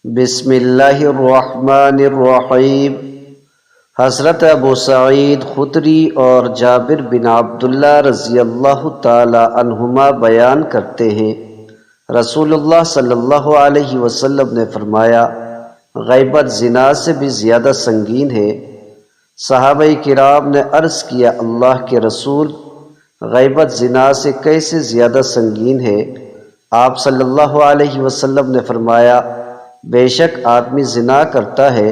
بسم اللہ الرحمن الرحیم۔ حضرت ابو سعید خدری اور جابر بن عبداللہ رضی اللہ تعالی عنہما بیان کرتے ہیں، رسول اللہ صلی اللہ علیہ وسلم نے فرمایا، غیبت زنا سے بھی زیادہ سنگین ہے۔ صحابہ کرام نے عرض کیا، اللہ کے رسول، غیبت زنا سے کیسے زیادہ سنگین ہے؟ آپ صلی اللہ علیہ وسلم نے فرمایا، بے شک آدمی زنا کرتا ہے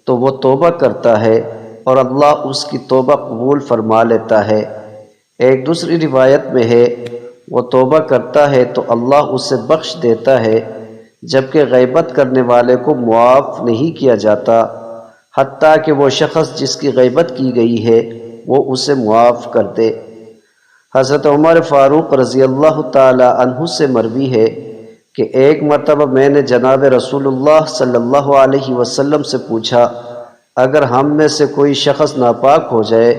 تو وہ توبہ کرتا ہے اور اللہ اس کی توبہ قبول فرما لیتا ہے۔ ایک دوسری روایت میں ہے، وہ توبہ کرتا ہے تو اللہ اسے بخش دیتا ہے، جبکہ غیبت کرنے والے کو معاف نہیں کیا جاتا، حتیٰ کہ وہ شخص جس کی غیبت کی گئی ہے وہ اسے معاف کر دے۔ حضرت عمر فاروق رضی اللہ تعالی عنہ سے مروی ہے کہ ایک مرتبہ میں نے جناب رسول اللہ صلی اللہ علیہ وسلم سے پوچھا، اگر ہم میں سے کوئی شخص ناپاک ہو جائے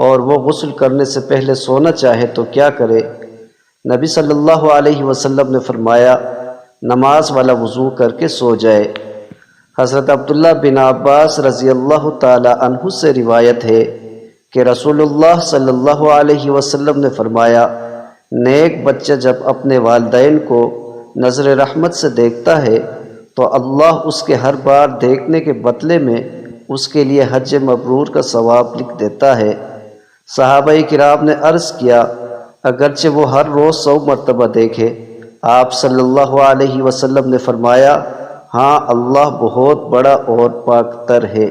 اور وہ غسل کرنے سے پہلے سونا چاہے تو کیا کرے؟ نبی صلی اللہ علیہ وسلم نے فرمایا، نماز والا وضو کر کے سو جائے۔ حضرت عبداللہ بن عباس رضی اللہ تعالی عنہ سے روایت ہے کہ رسول اللہ صلی اللہ علیہ وسلم نے فرمایا، نیک بچہ جب اپنے والدین کو نظر رحمت سے دیکھتا ہے تو اللہ اس کے ہر بار دیکھنے کے بدلے میں اس کے لیے حج مبرور کا ثواب لکھ دیتا ہے۔ صحابہ کرام نے عرض کیا، اگرچہ وہ ہر روز 100 مرتبہ دیکھے؟ آپ صلی اللہ علیہ وسلم نے فرمایا، ہاں، اللہ بہت بڑا اور پاک تر ہے۔